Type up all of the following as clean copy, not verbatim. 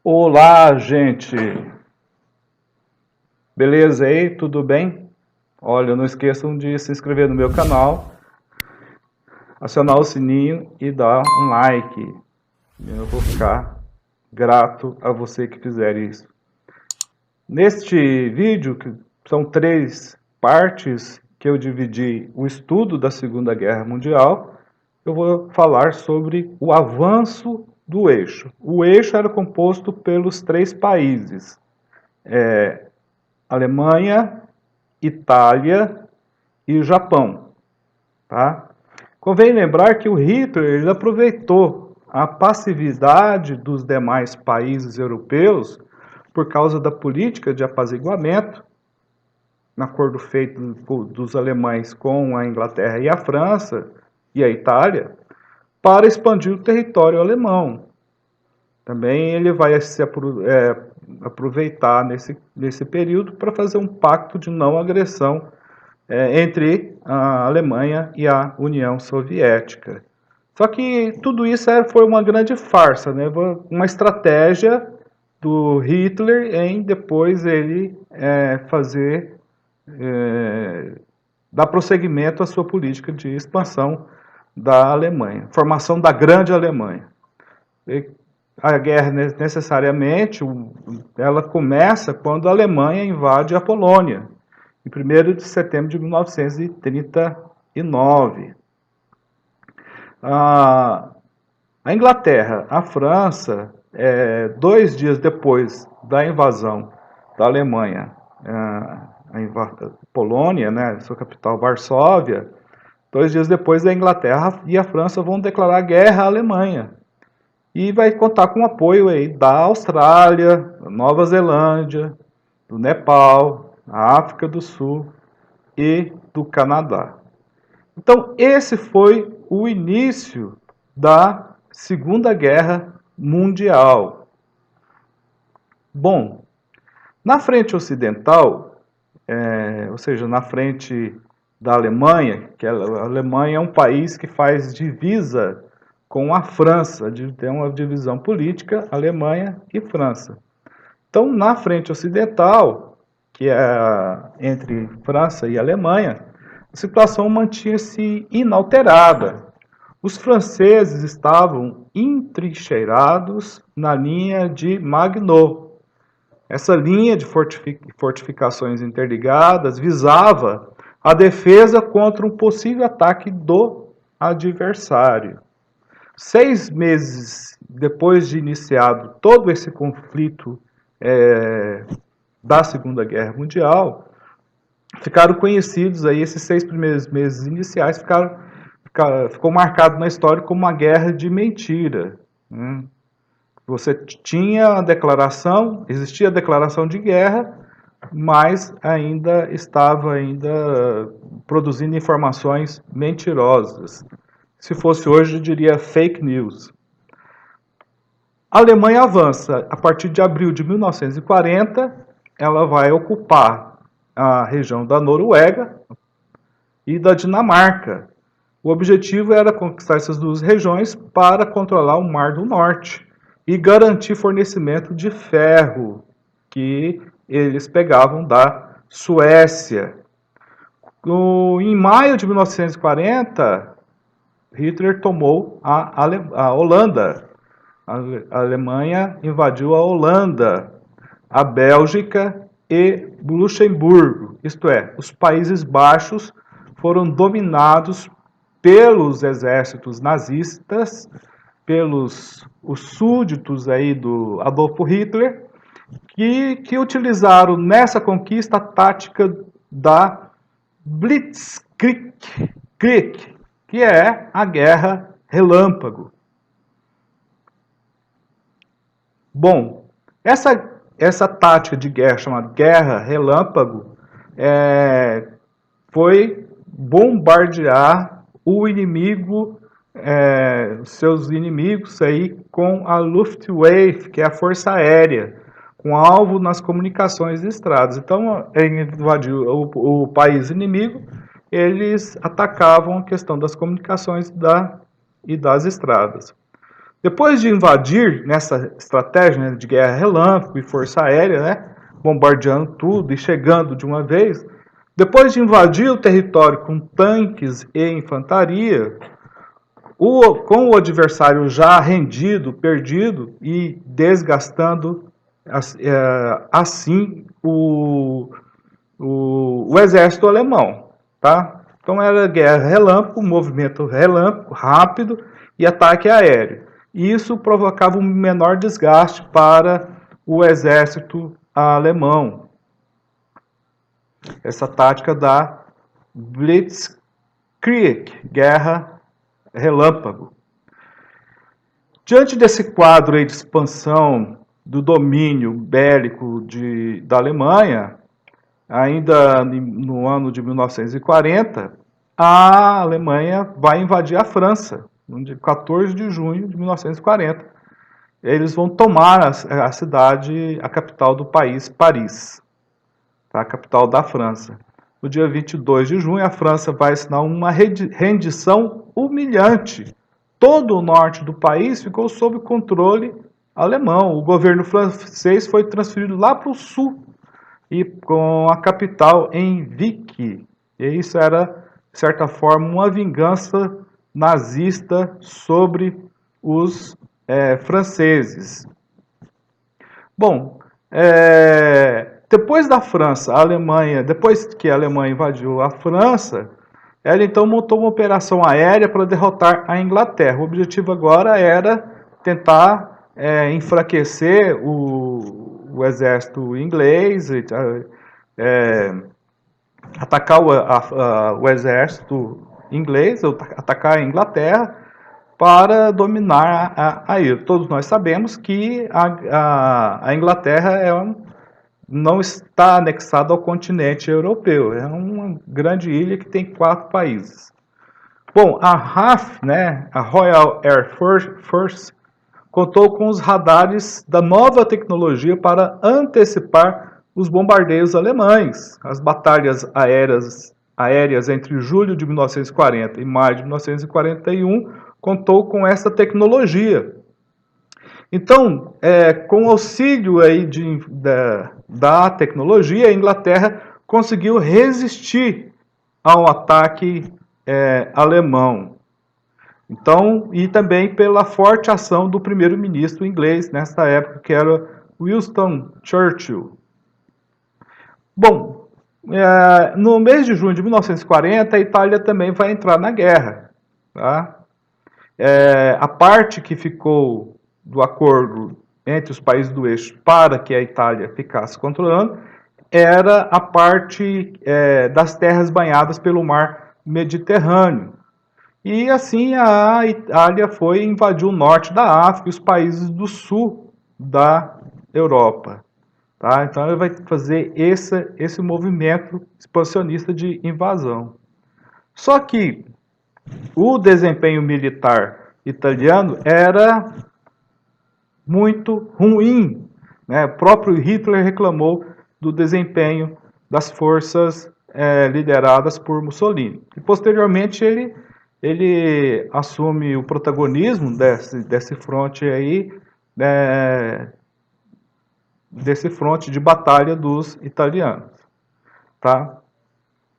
Olá, gente! Beleza aí? Tudo bem? Olha, não esqueçam de se inscrever no meu canal, acionar o sininho e dar um like. Eu vou ficar grato a você que fizer isso. Neste vídeo, que são 3 partes que eu dividi o estudo da Segunda Guerra Mundial, eu vou falar sobre o avanço do eixo. O eixo era composto pelos 3 países: Alemanha, Itália e Japão. Tá? Convém lembrar que o Hitler ele aproveitou a passividade dos demais países europeus por causa da política de apaziguamento, um acordo feito dos alemães com a Inglaterra e a França e a Itália, para expandir o território alemão. Também ele vai se aproveitar nesse período para fazer um pacto de não agressão entre a Alemanha e a União Soviética. Só que tudo isso foi uma grande farsa, né? Uma estratégia do Hitler em depois ele dar prosseguimento à sua política de expansão da Alemanha, formação da Grande Alemanha. A guerra necessariamente ela começa quando a Alemanha invade a Polônia, em 1º de setembro de 1939. A Inglaterra, a França, 2 dias depois da invasão da Alemanha, a Polônia, né, sua capital Varsóvia, 2 dias depois a Inglaterra e a França vão declarar guerra à Alemanha. E vai contar com o apoio aí da Austrália, da Nova Zelândia, do Nepal, da África do Sul e do Canadá. Então, esse foi o início da Segunda Guerra Mundial. Bom, na frente ocidental, ou seja, na frente da Alemanha, que a Alemanha é um país que faz divisa com a França, tem uma divisão política, Alemanha e França. Então, na frente ocidental, que é entre França e Alemanha, a situação mantinha-se inalterada. Os franceses estavam entrincheirados na linha de Maginot. Essa linha de fortificações interligadas visava a defesa contra um possível ataque do adversário. 6 meses depois de iniciado todo esse conflito da Segunda Guerra Mundial, ficaram conhecidos aí, esses 6 primeiros meses iniciais ficou marcado na história como uma guerra de mentira. Né? Você tinha a declaração, existia a declaração de guerra, mas estava produzindo informações mentirosas. Se fosse hoje, eu diria fake news. A Alemanha avança. A partir de abril de 1940, ela vai ocupar a região da Noruega e da Dinamarca. O objetivo era conquistar essas 2 regiões para controlar o Mar do Norte e garantir fornecimento de ferro que eles pegavam da Suécia. Em maio de 1940, Hitler tomou a Holanda. A Alemanha invadiu a Holanda, a Bélgica e Luxemburgo. Isto é, os Países Baixos foram dominados pelos exércitos nazistas, pelos os súditos aí do Adolfo Hitler, que utilizaram nessa conquista a tática da Blitzkrieg, que é a guerra relâmpago. Bom, essa tática de guerra chamada guerra relâmpago foi bombardear o inimigo, seus inimigos aí com a Luftwaffe, que é a força aérea, com alvo nas comunicações e estradas. Então, invadiu o país inimigo, eles atacavam a questão das comunicações e das estradas. Depois de invadir, nessa estratégia, né, de guerra relâmpago e força aérea, né, bombardeando tudo e chegando de uma vez, depois de invadir o território com tanques e infantaria, com o adversário já rendido, perdido e desgastando assim o exército alemão, tá? Então era guerra relâmpago, movimento relâmpago, rápido e ataque aéreo. E isso provocava um menor desgaste para o exército alemão. Essa tática da Blitzkrieg, guerra relâmpago. Diante desse quadro aí de expansão do domínio bélico da Alemanha, ainda no ano de 1940, a Alemanha vai invadir a França, no dia 14 de junho de 1940. Eles vão tomar a cidade, a capital do país, Paris, tá? A capital da França. No dia 22 de junho, a França vai assinar uma rendição humilhante. Todo o norte do país ficou sob controle alemão. O governo francês foi transferido lá para o sul, e com a capital em Vichy. E isso era, de certa forma, uma vingança nazista sobre os franceses. Bom, depois da França, a Alemanha, depois que a Alemanha invadiu a França, ela então montou uma operação aérea para derrotar a Inglaterra. O objetivo agora era tentar enfraquecer o exército inglês, atacar o exército inglês, atacar a Inglaterra para dominar a ilha. Todos nós sabemos que a Inglaterra não está anexada ao continente europeu, é uma grande ilha que tem 4 países. Bom, a RAF, né, a Royal Air Force, contou com os radares da nova tecnologia para antecipar os bombardeios alemães. As batalhas aéreas entre julho de 1940 e maio de 1941 contou com essa tecnologia. Então, com o auxílio aí da tecnologia, a Inglaterra conseguiu resistir ao ataque alemão. Então, e também pela forte ação do primeiro-ministro inglês nessa época, que era Winston Churchill. Bom, no mês de junho de 1940, a Itália também vai entrar na guerra. Tá? A parte que ficou do acordo entre os países do eixo para que a Itália ficasse controlando era a parte das terras banhadas pelo mar Mediterrâneo. E assim a Itália foi invadir o norte da África e os países do sul da Europa. Tá? Então ela vai fazer esse movimento expansionista de invasão. Só que o desempenho militar italiano era muito ruim, né? O próprio Hitler reclamou do desempenho das forças lideradas por Mussolini. E posteriormente ele assume o protagonismo desse fronte aí, desse fronte de batalha dos italianos. Tá?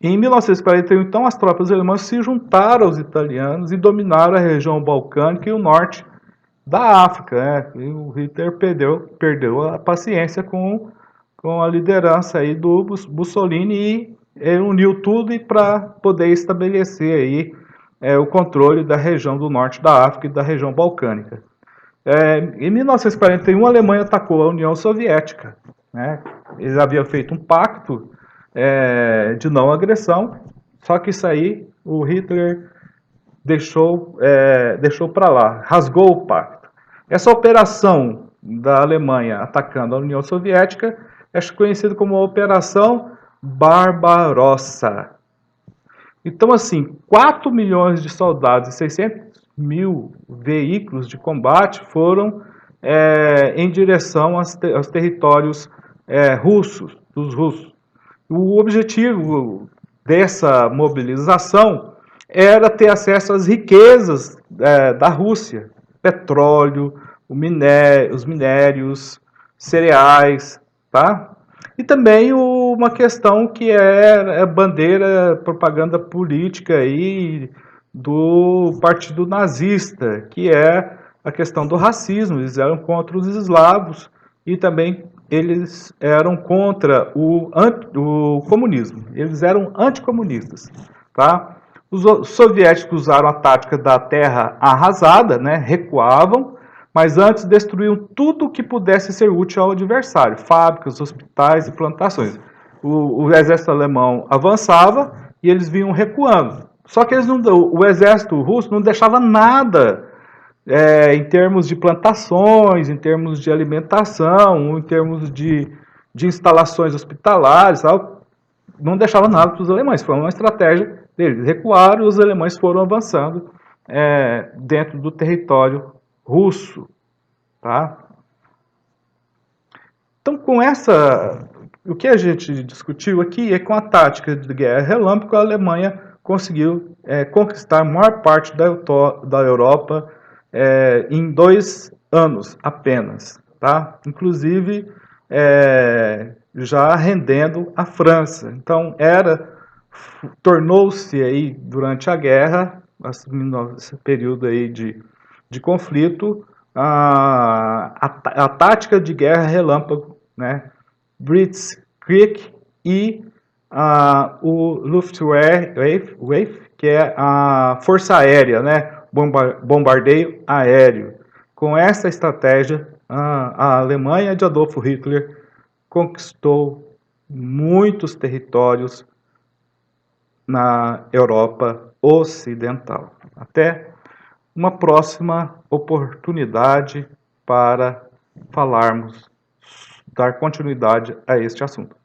Em 1941, então, as tropas alemãs se juntaram aos italianos e dominaram a região balcânica e o norte da África. Né? E o Hitler perdeu a paciência com a liderança aí do Mussolini e uniu tudo para poder estabelecer aí o controle da região do norte da África e da região balcânica. Em 1941, a Alemanha atacou a União Soviética. Né? Eles haviam feito um pacto de não agressão, só que isso aí o Hitler deixou para lá, rasgou o pacto. Essa operação da Alemanha atacando a União Soviética é conhecida como a Operação Barbarossa. Então, assim, 4 milhões de soldados e 600 mil veículos de combate foram em direção aos territórios dos russos. O objetivo dessa mobilização era ter acesso às riquezas da Rússia, petróleo, os minérios, cereais, tá? E também uma questão que é bandeira, propaganda política aí do Partido Nazista, que é a questão do racismo. Eles eram contra os eslavos e também eles eram contra o comunismo. Eles eram anticomunistas, tá? Os soviéticos usaram a tática da terra arrasada, né? Recuavam, mas antes destruíam tudo que pudesse ser útil ao adversário, fábricas, hospitais e plantações. O exército alemão avançava e eles vinham recuando. Só que o exército russo não deixava nada em termos de plantações, em termos de alimentação, em termos de instalações hospitalares, tal, não deixava nada para os alemães. Foi uma estratégia deles. Recuaram e os alemães foram avançando dentro do território russo. Tá? Então, o que a gente discutiu aqui é com a tática de guerra relâmpago, a Alemanha conseguiu conquistar a maior parte da Europa em 2 anos apenas, tá? Inclusive já rendendo a França. Então tornou-se aí durante a guerra, esse período aí de conflito, a tática de guerra relâmpago, né? Blitzkrieg e o Luftwaffe, que é a força aérea, né? Bombardeio aéreo. Com essa estratégia, a Alemanha de Adolf Hitler conquistou muitos territórios na Europa Ocidental. Até uma próxima oportunidade para falarmos, dar continuidade a este assunto.